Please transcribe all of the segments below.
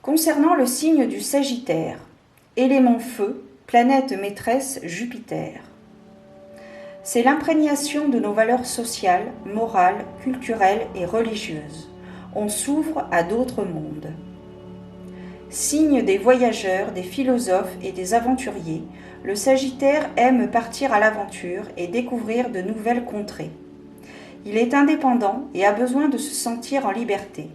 Concernant le signe du Sagittaire, élément feu, planète maîtresse Jupiter. C'est l'imprégnation de nos valeurs sociales, morales, culturelles et religieuses. On s'ouvre à d'autres mondes. Signe des voyageurs, des philosophes et des aventuriers, le Sagittaire aime partir à l'aventure et découvrir de nouvelles contrées. Il est indépendant et a besoin de se sentir en liberté.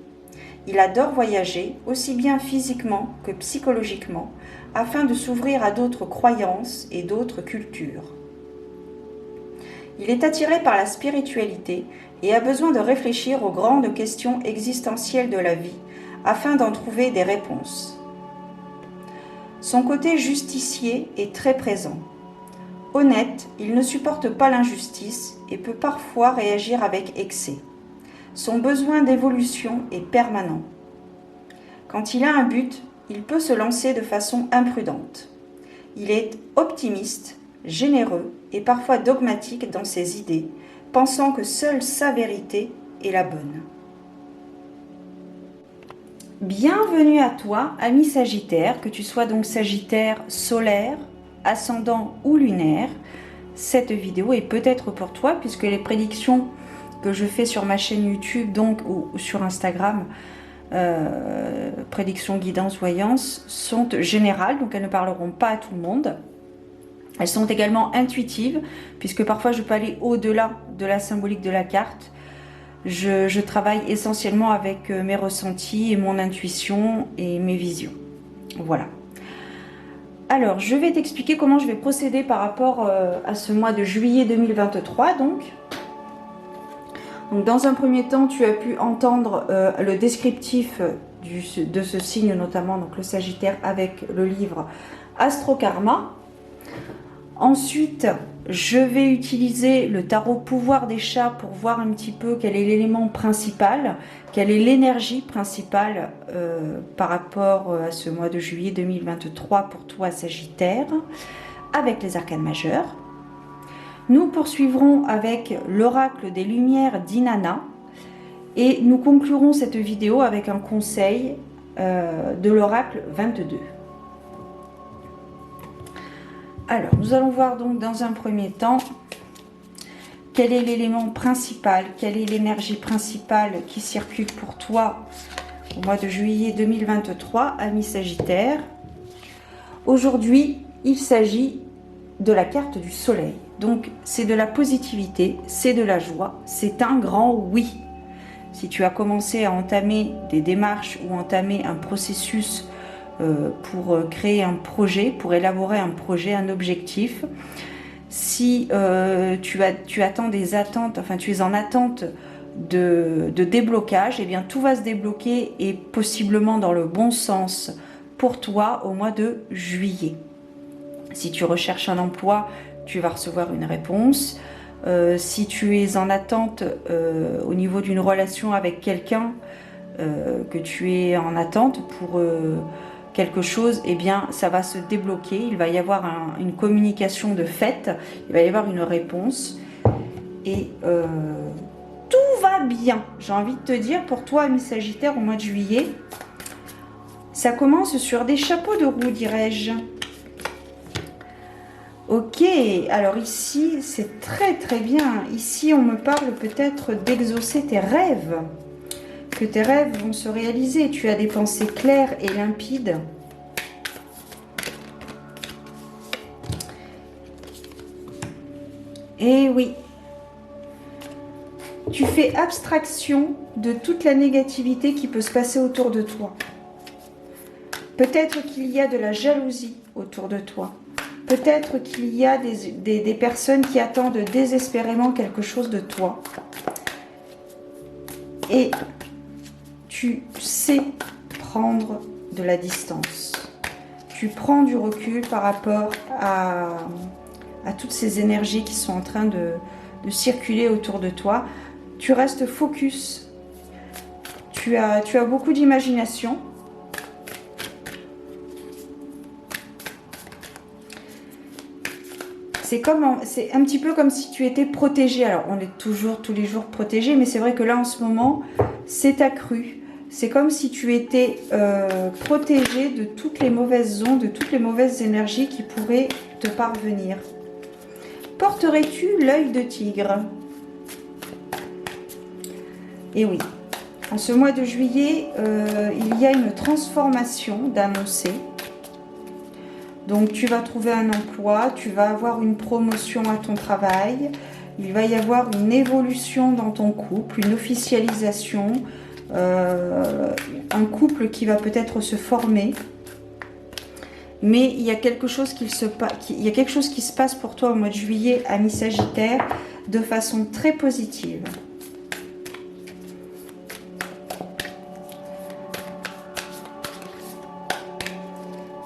Il adore voyager, aussi bien physiquement que psychologiquement, afin de s'ouvrir à d'autres croyances et d'autres cultures. Il est attiré par la spiritualité et a besoin de réfléchir aux grandes questions existentielles de la vie, afin d'en trouver des réponses. Son côté justicier est très présent. Honnête, il ne supporte pas l'injustice et peut parfois réagir avec excès. Son besoin d'évolution est permanent. Quand il a un but, il peut se lancer de façon imprudente. Il est optimiste, généreux et parfois dogmatique dans ses idées, pensant que seule sa vérité est la bonne. Bienvenue à toi, ami Sagittaire, que tu sois donc Sagittaire solaire, ascendant ou lunaire. Cette vidéo est peut-être pour toi puisque les prédictions que je fais sur ma chaîne YouTube donc ou sur Instagram, prédictions, guidance, voyance, sont générales, donc elles ne parleront pas à tout le monde. Elles sont également intuitives puisque parfois je peux aller au-delà de la symbolique de la carte. Je travaille essentiellement avec mes ressentis et mon intuition et mes visions. Voilà. Alors, je vais t'expliquer comment je vais procéder par rapport à ce mois de juillet 2023. Donc, dans un premier temps, tu as pu entendre le descriptif de ce signe, notamment donc le Sagittaire, avec le livre Astro Karma. Ensuite, je vais utiliser le tarot pouvoir des chats pour voir un petit peu quel est l'élément principal, quelle est l'énergie principale par rapport à ce mois de juillet 2023 pour toi Sagittaire, avec les arcanes majeurs. Nous poursuivrons avec l'oracle des lumières d'Inanna et nous conclurons cette vidéo avec un conseil de l'oracle 22. Alors, nous allons voir donc dans un premier temps quel est l'élément principal, quelle est l'énergie principale qui circule pour toi au mois de juillet 2023, ami Sagittaire. Aujourd'hui, il s'agit de la carte du soleil. Donc, c'est de la positivité, c'est de la joie, c'est un grand oui. Si tu as commencé à entamer des démarches ou entamer un processus pour créer un projet, pour élaborer un projet, un objectif. Si tu attends des attentes, enfin tu es en attente de déblocage, eh bien tout va se débloquer et possiblement dans le bon sens pour toi au mois de juillet. Si tu recherches un emploi, tu vas recevoir une réponse. Si tu es en attente au niveau d'une relation avec quelqu'un, que tu es en attente pour quelque chose, eh bien ça va se débloquer, il va y avoir une communication de fait, il va y avoir une réponse et tout va bien. J'ai envie de te dire pour toi, ami Sagittaire, au mois de juillet, ça commence sur des chapeaux de roue, dirais-je. Ok, alors ici c'est très très bien. Ici on me parle peut-être d'exaucer tes rêves, que tes rêves vont se réaliser. Tu as des pensées claires et limpides. Et oui, tu fais abstraction de toute la négativité qui peut se passer autour de toi. Peut-être qu'il y a de la jalousie autour de toi. Peut-être qu'il y a des personnes qui attendent désespérément quelque chose de toi. Et tu sais prendre de la distance. Tu prends du recul par rapport à toutes ces énergies qui sont en train de circuler autour de toi. Tu restes focus. Tu as beaucoup d'imagination. C'est un petit peu comme si tu étais protégé. Alors, on est toujours tous les jours protégé, mais c'est vrai que là, en ce moment, c'est accru. c'est comme si tu étais protégé de toutes les mauvaises ondes, de toutes les mauvaises énergies qui pourraient te parvenir. Porterais-tu l'œil de tigre? Et oui, en ce mois de juillet, il y a une transformation d'annoncer. Donc tu vas trouver un emploi, tu vas avoir une promotion à ton travail, il va y avoir une évolution dans ton couple, une officialisation, un couple qui va peut-être se former. Mais il y a quelque chose qui se passe pour toi au mois de juillet, ami Sagittaire, de façon très positive.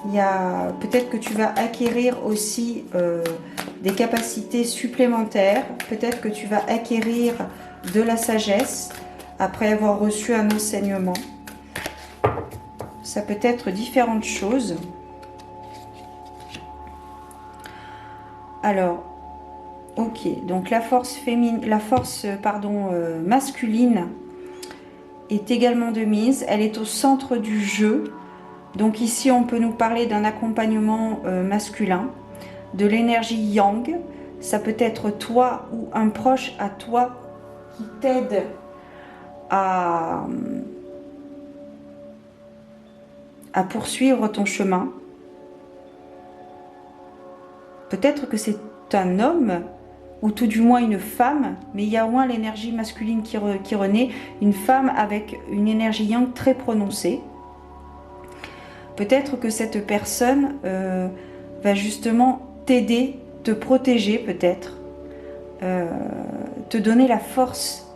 Il y a peut-être que tu vas acquérir aussi des capacités supplémentaires. Peut-être que tu vas acquérir de la sagesse après avoir reçu un enseignement. Ça peut être différentes choses. Alors, ok, donc la force masculine est également de mise. Elle est au centre du jeu. Donc ici, on peut nous parler d'un accompagnement masculin, de l'énergie yang. Ça peut être toi ou un proche à toi qui t'aide à poursuivre ton chemin. Peut-être que c'est un homme, ou tout du moins une femme, mais il y a au moins l'énergie masculine qui renaît, une femme avec une énergie yang très prononcée. Peut-être que cette personne va justement t'aider, te protéger peut-être, te donner la force.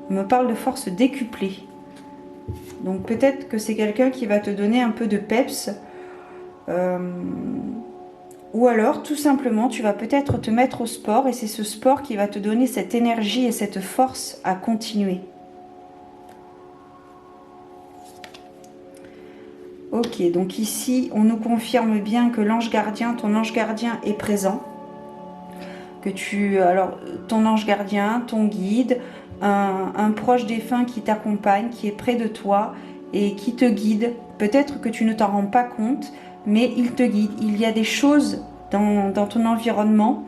On me parle de force décuplée. Donc peut-être que c'est quelqu'un qui va te donner un peu de peps. Ou alors tout simplement tu vas peut-être te mettre au sport et c'est ce sport qui va te donner cette énergie et cette force à continuer. Ok, donc ici on nous confirme bien que l'ange gardien, ton ange gardien est présent. Alors ton ange gardien, ton guide, un proche défunt qui t'accompagne, qui est près de toi et qui te guide. Peut-être que tu ne t'en rends pas compte, mais il te guide. Il y a des choses dans ton environnement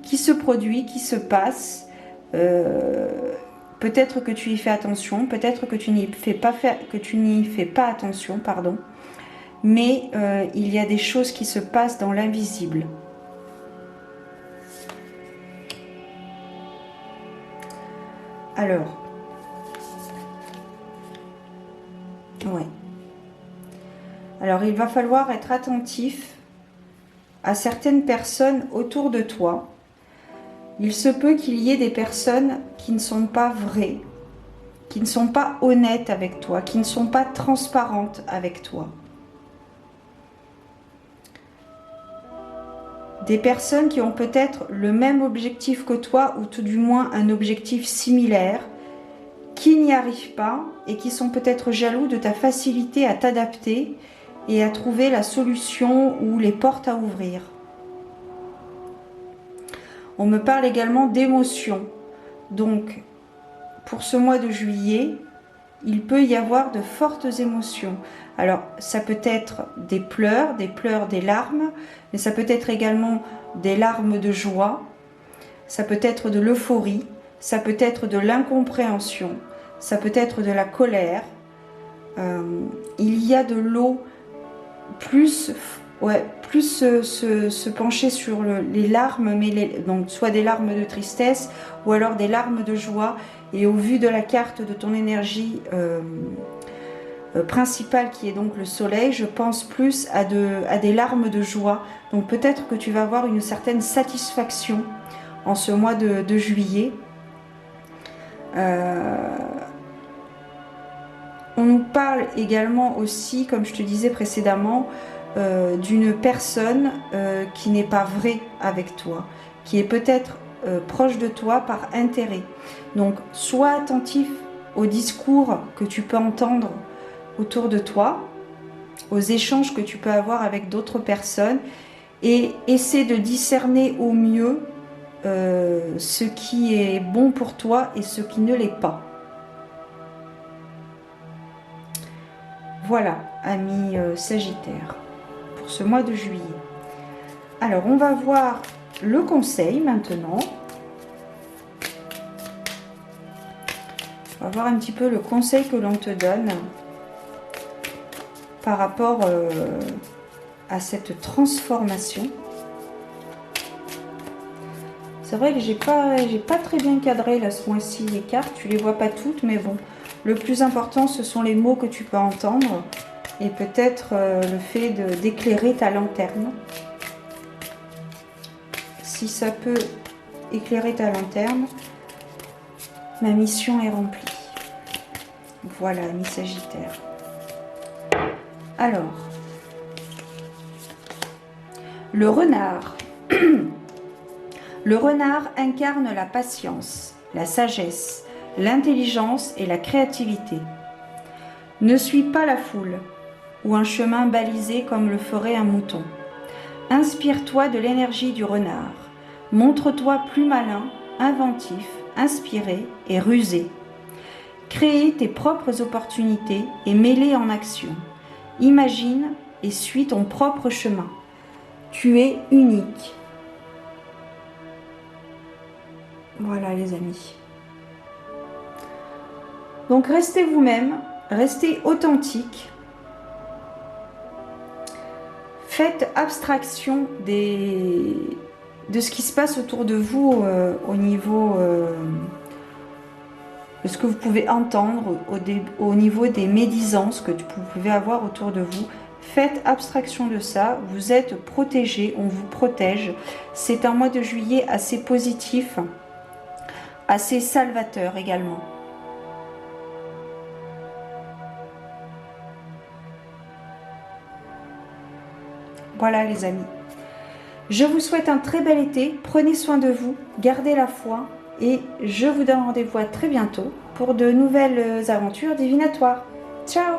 qui se produisent, qui se passent. Peut-être que tu y fais attention, peut-être que tu n'y fais pas attention, pardon. Mais il y a des choses qui se passent dans l'invisible. Alors, ouais. Alors, il va falloir être attentif à certaines personnes autour de toi. Il se peut qu'il y ait des personnes qui ne sont pas vraies, qui ne sont pas honnêtes avec toi, qui ne sont pas transparentes avec toi. Des personnes qui ont peut-être le même objectif que toi, ou tout du moins un objectif similaire, qui n'y arrivent pas et qui sont peut-être jaloux de ta facilité à t'adapter et à trouver la solution ou les portes à ouvrir. On me parle également d'émotions. Donc, pour ce mois de juillet, il peut y avoir de fortes émotions. Alors, ça peut être des pleurs, des larmes, mais ça peut être également des larmes de joie, ça peut être de l'euphorie, ça peut être de l'incompréhension, ça peut être de la colère. Il y a de l'eau plus se pencher sur les larmes, mais donc soit des larmes de tristesse ou alors des larmes de joie. Et au vu de la carte de ton énergie principale qui est donc le soleil, je pense plus à des larmes de joie. Donc peut-être que tu vas avoir une certaine satisfaction en ce mois de juillet. On nous parle également aussi, comme je te disais précédemment, d'une personne qui n'est pas vraie avec toi, qui est peut-être proche de toi par intérêt. Donc, sois attentif aux discours que tu peux entendre autour de toi, aux échanges que tu peux avoir avec d'autres personnes et essaie de discerner au mieux ce qui est bon pour toi et ce qui ne l'est pas. Voilà, amis Sagittaire, pour ce mois de juillet. Alors, on va voir le conseil maintenant. On va voir un petit peu le conseil que l'on te donne par rapport à cette transformation. C'est vrai que j'ai pas très bien cadré là ce mois-ci les cartes, tu les vois pas toutes, mais bon, le plus important ce sont les mots que tu peux entendre et peut-être le fait d'éclairer ta lanterne. Si ça peut éclairer ta lanterne, ma mission est remplie. Voilà, amis Sagittaire. Alors, le renard. Le renard incarne la patience, la sagesse, l'intelligence et la créativité. Ne suis pas la foule ou un chemin balisé comme le ferait un mouton. Inspire-toi de l'énergie du renard. Montre-toi plus malin, inventif, inspiré et rusé. Crée tes propres opportunités et mets-les en action. Imagine et suis ton propre chemin. Tu es unique. Voilà les amis. Donc restez vous-même, restez authentique. Faites abstraction de ce qui se passe autour de vous au niveau de ce que vous pouvez entendre, au niveau des médisances que vous pouvez avoir autour de vous. Faites abstraction de ça, vous êtes protégés, on vous protège. C'est un mois de juillet assez positif, assez salvateur également. Voilà les amis. Je vous souhaite un très bel été. Prenez soin de vous, gardez la foi et je vous donne rendez-vous à très bientôt pour de nouvelles aventures divinatoires. Ciao!